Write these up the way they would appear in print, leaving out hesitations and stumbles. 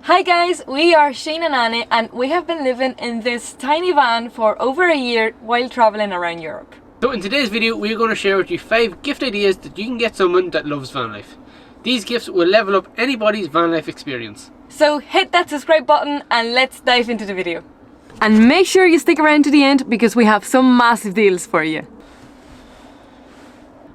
Hi guys, we are Shane and Annie and we have been living in this tiny van for over a year while travelling around Europe. So in today's video we're going to share with you 5 gift ideas that you can get someone that loves van life. These gifts will level up anybody's van life experience. So hit that subscribe button and let's dive into the video. And make sure you stick around to the end because we have some massive deals for you.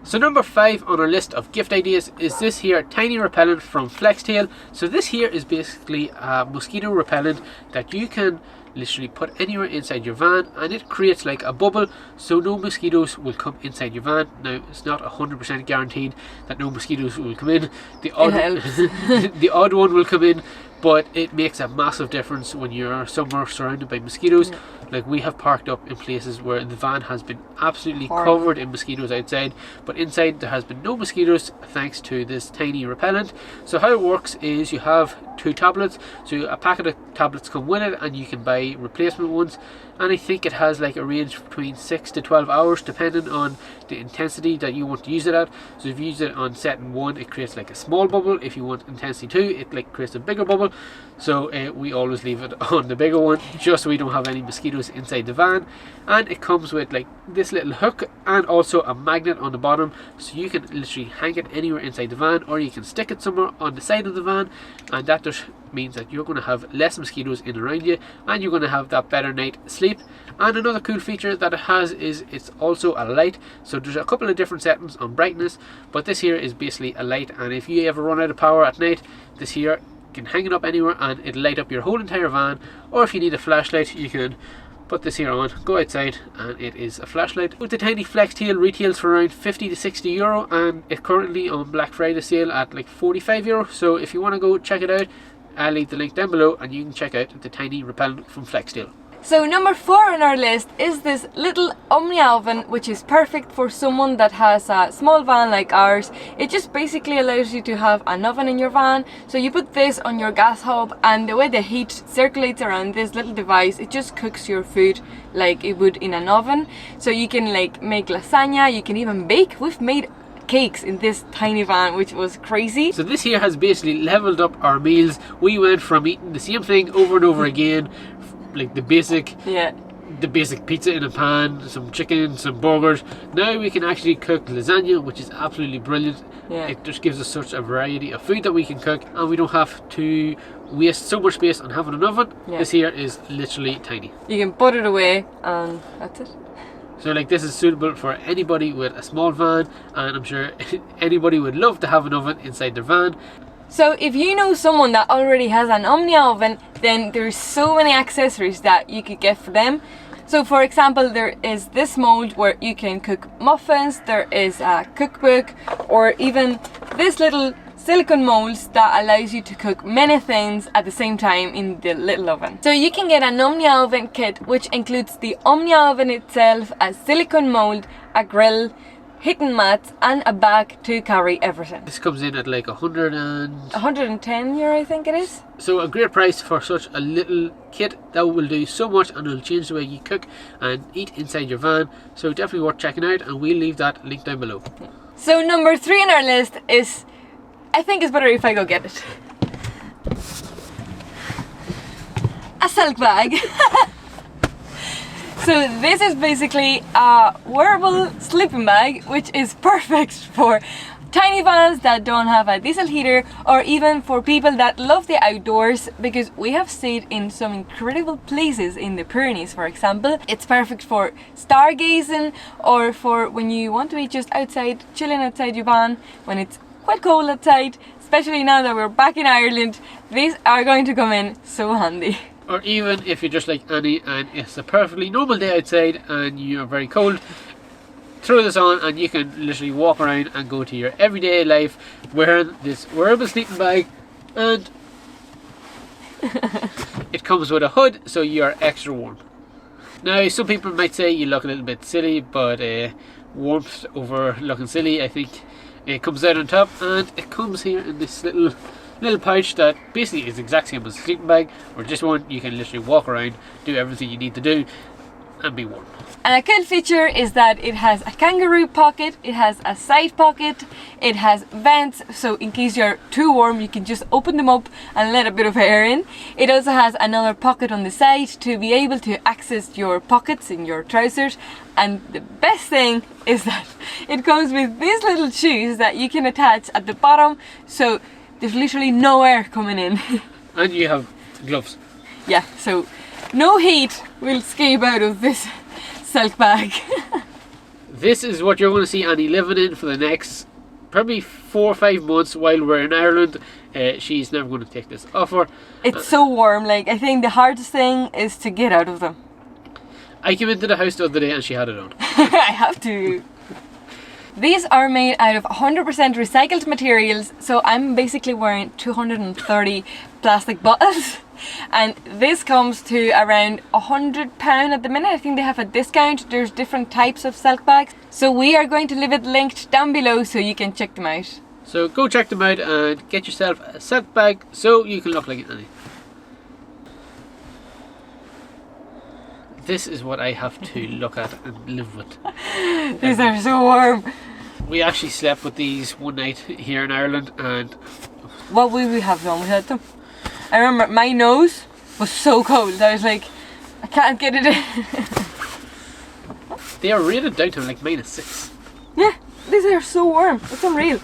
So number 5 on our list of gift ideas is this here tiny repellent from 𝗪𝗪𝗡𝗟𝗏. So this here is basically a mosquito repellent that you can literally put anywhere inside your van, and it creates like a bubble so no mosquitoes will come inside your van. Now it's not 100% guaranteed that no mosquitoes will come in. The odd one will come in, but it makes a massive difference when you're somewhere surrounded by mosquitoes. Like we have parked up in places where the van has been absolutely covered in mosquitoes outside, but inside there has been no mosquitoes thanks to this tiny repellent. So how it works is you have 2 tablets, so a packet of tablets come with it and you can buy replacement ones, and I think it has like a range between 6 to 12 hours depending on the intensity that you want to use it at. So if you use it on setting 1 it creates like a small bubble. If you want intensity 2 it like creates a bigger bubble. So we always leave it on the bigger one just so we don't have any mosquitoes inside the van. And it comes with like this little hook and also a magnet on the bottom, so you can literally hang it anywhere inside the van, or you can stick it somewhere on the side of the van, and that just means that you're going to have less mosquitoes in around you and you're going to have that better night's sleep. And another cool feature that it has is it's also a light. So there's a couple of different settings on brightness, but this here is basically a light, and if you ever run out of power at night, this here can hang it up anywhere and it'll light up your whole entire van. Or if you need a flashlight, you can put this here on, go outside, and it is a flashlight. With the tiny 𝗪𝗪𝗡𝗟𝗏 retails for around 50 to 60 euro, and it's currently on Black Friday sale at like 45 euro. So if you want to go check it out, I'll leave the link down below and you can check out the tiny repellent from 𝗪𝗪𝗡𝗟. So number 4 on our list is this little Omni Oven, which is perfect for someone that has a small van like ours. It just basically allows you to have an oven in your van. So you put this on your gas hob, and the way the heat circulates around this little device, it just cooks your food like it would in an oven. So you can like make lasagna, you can even bake. We've made cakes in this tiny van, which was crazy. So this here has basically leveled up our meals. We went from eating the same thing over and over again, like the basic pizza in a pan, some chicken, some burgers. Now we can actually cook lasagna, which is absolutely brilliant. It just gives us such a variety of food that we can cook, and we don't have to waste so much space on having an oven. This here is literally tiny. You can put it away and that's it. So like this is suitable for anybody with a small van, and I'm sure anybody would love to have an oven inside their van. So if you know someone that already has an Omni Oven, then there's so many accessories that you could get for them. So for example, there is this mold where you can cook muffins, there is a cookbook, or even this little silicone molds that allows you to cook many things at the same time in the little oven. So you can get an Omni Oven kit, which includes the Omni Oven itself, a silicone mold, a grill, heating mats, and a bag to carry everything. This comes in at like 110 euro, I think it is. So a great price for such a little kit that will do so much, and it'll change the way you cook and eat inside your van. So definitely worth checking out, and we'll leave that link down below. So number 3 on our list is, I think it's better if I go get it, a silk bag. So this is basically a wearable sleeping bag, which is perfect for tiny vans that don't have a diesel heater, or even for people that love the outdoors, because we have stayed in some incredible places in the Pyrenees, for example. It's perfect for stargazing, or for when you want to be just outside, chilling outside your van when it's quite cold outside. Especially now that we're back in Ireland, these are going to come in so handy. Or even if you're just like Annie and it's a perfectly normal day outside and you're very cold, throw this on and you can literally walk around and go to your everyday life wearing this wearable sleeping bag, and it comes with a hood so you are extra warm. Now some people might say you look a little bit silly, but warmth over looking silly, I think it comes out on top, and it comes here in this little pouch that basically is the exact same as a sleeping bag, or just one you can literally walk around, do everything you need to do. and be warm. And a cool feature is that it has a kangaroo pocket, it has a side pocket, it has vents, so in case you're too warm you can just open them up and let a bit of air in. It also has another pocket on the side to be able to access your pockets in your trousers. And the best thing is that it comes with these little shoes that you can attach at the bottom, so there's literally no air coming in. And you have gloves. Yeah, so no heat will escape out of this silk bag. This is what you're going to see Annie living in for the next probably 4 or 5 months while we're in Ireland. She's never going to take this off her. It's so warm, like I think the hardest thing is to get out of them. I came into the house the other day and she had it on. I have to. These are made out of 100% recycled materials, so I'm basically wearing 230 plastic bottles. And this comes to around £100 at the minute. I think they have a discount. There's different types of silk bags. So we are going to leave it linked down below so you can check them out. So go check them out and get yourself a silk bag so you can look like Annie. This is what I have to look at and live with. These are so warm. We actually slept with these one night here in Ireland, and what would we have done without them? I remember my nose was so cold. I was like, I can't get it in. They are rated down to like -6. Yeah, these are so warm. It's unreal.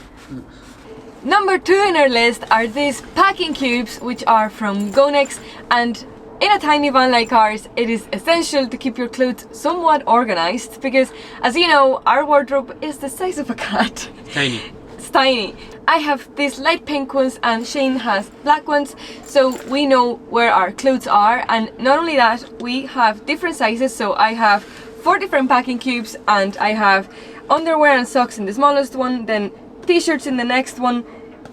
Number 2 in our list are these packing cubes, which are from Gonex, and in a tiny van like ours, it is essential to keep your clothes somewhat organized because, as you know, our wardrobe is the size of a cat. Tiny. It's tiny. I have these light pink ones and Shane has black ones, so we know where our clothes are. And not only that, we have different sizes, so I have 4 different packing cubes, and I have underwear and socks in the smallest one, then t-shirts in the next one,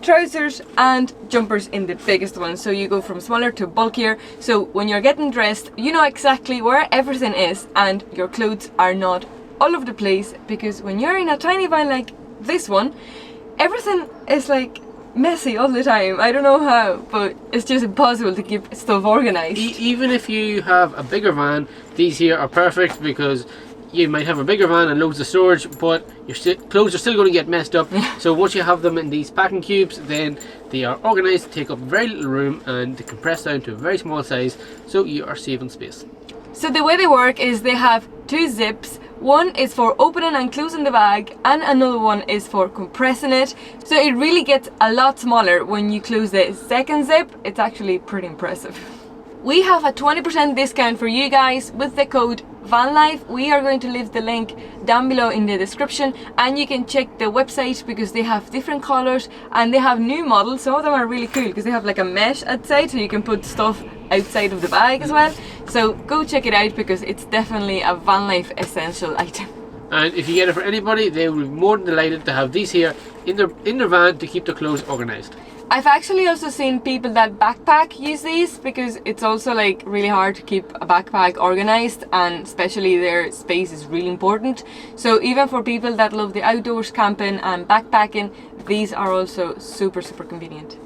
trousers and jumpers in the biggest one. So you go from smaller to bulkier, so when you're getting dressed you know exactly where everything is and your clothes are not all over the place, because when you're in a tiny van like this one, everything is like messy all the time. I don't know how, but it's just impossible to keep stuff organized. Even if you have a bigger van, these here are perfect because you might have a bigger van and loads of storage, but your clothes are still going to get messed up. So once you have them in these packing cubes, then they are organized, take up very little room, and they compress down to a very small size, so you are saving space. So the way they work is they have 2 zips. One is for opening and closing the bag, and another one is for compressing it. So it really gets a lot smaller when you close the second zip. It's actually pretty impressive. We have a 20% discount for you guys with the code Vanlife. We are going to leave the link down below in the description, and you can check the website because they have different colors and they have new models. Some of them are really cool because they have like a mesh outside, so you can put stuff outside of the bag as well. So go check it out because it's definitely a Vanlife essential item. And if you get it for anybody, they will be more than delighted to have these here in their van to keep their clothes organized. I've actually also seen people that backpack use these because it's also like really hard to keep a backpack organized, and especially their space is really important. So even for people that love the outdoors, camping and backpacking, these are also super convenient.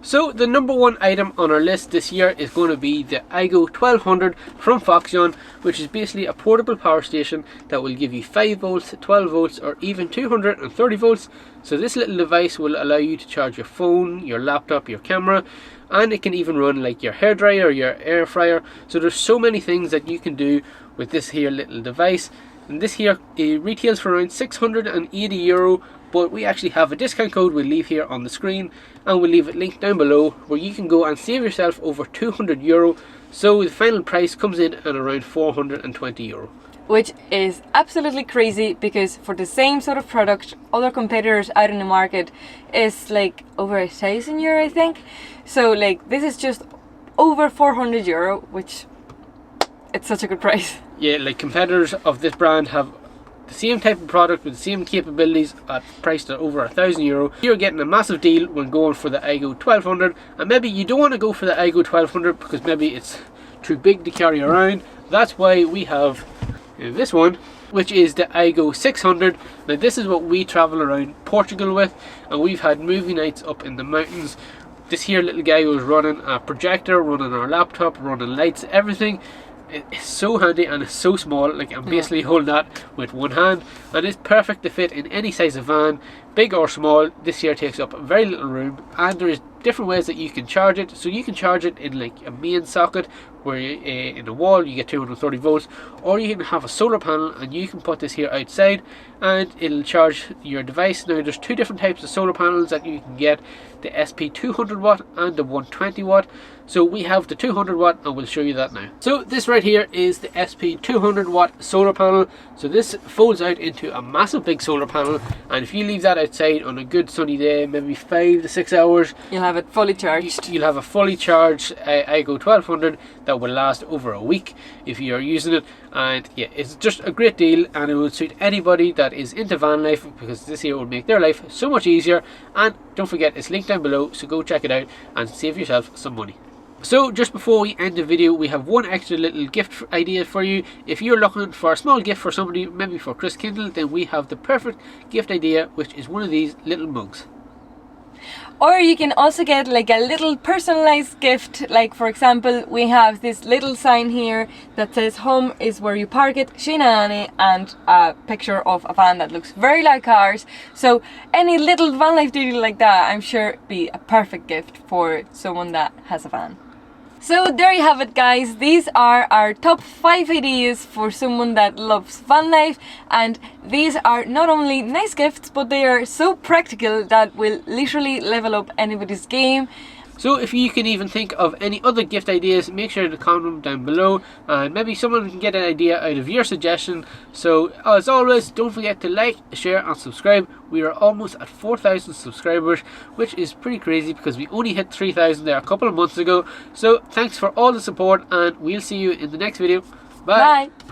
So the number 1 item on our list this year is going to be the 𝗟𝗚𝗡𝗚 1200 from Foxconn, which is basically a portable power station that will give you 5 volts, 12 volts or even 230 volts. So this little device will allow you to charge your phone, your laptop, your camera, and it can even run like your hairdryer or your air fryer. So there's so many things that you can do with this here little device. And this here retails for around €680, but we actually have a discount code we'll leave here on the screen, and we'll leave it linked down below where you can go and save yourself over €200. So the final price comes in at around €420. Which is absolutely crazy because for the same sort of product, other competitors out in the market is like over €1,000, I think. So like this is just over €400, which it's such a good price. Yeah, like competitors of this brand have the same type of product with the same capabilities at priced at over €1,000. You're getting a massive deal when going for the 𝗟𝗚𝗡𝗚 1200, and maybe you don't want to go for the 𝗟𝗚𝗡𝗚 1200 because maybe it's too big to carry around. That's why we have this one, which is the 𝗟𝗚𝗡𝗚 600. Now this is what we travel around Portugal with, and we've had movie nights up in the mountains. This here little guy was running a projector, running our laptop, running lights, everything. It's so handy and it's so small. Like, I'm basically holding that with one hand, and it's perfect to fit in any size of van, big or small. This here takes up very little room, and there is different ways that you can charge it. So you can charge it in like a main socket where in the wall you get 230 volts, or you can have a solar panel and you can put this here outside and it'll charge your device. Now there's two different types of solar panels that you can get, the SP 200 watt and the 120 watt. So we have the 200 watt and we'll show you that now. So this right here is the SP 200 watt solar panel. So this folds out into a massive big solar panel, and if you leave that outside on a good sunny day, maybe 5 to 6 hours, you'll have it fully charged. You'll have a fully charged iGo 1200 that will last over a week if you are using it. And yeah, it's just a great deal, and it will suit anybody that is into van life, because this here will make their life so much easier. And don't forget, it's linked down below, so go check it out and save yourself some money. So just before we end the video, we have one extra little gift idea for you. If you're looking for a small gift for somebody, maybe for Chris Kindle, then we have the perfect gift idea, which is one of these little mugs. Or you can also get like a little personalized gift. Like, for example, we have this little sign here that says "Home is where you park it, 𝗟𝗓𝗓𝗡𝗟," and a picture of a van that looks very like ours. So any little van life detail like that, I'm sure it'd be a perfect gift for someone that has a van. So there you have it, guys. These are our top 5 ideas for someone that loves van life, and these are not only nice gifts, but they are so practical that will literally level up anybody's game. So if you can even think of any other gift ideas, make sure to comment them down below, and maybe someone can get an idea out of your suggestion. So as always, don't forget to like, share and subscribe. We are almost at 4,000 subscribers, which is pretty crazy because we only hit 3,000 there a couple of months ago. So thanks for all the support, and we'll see you in the next video. Bye. Bye.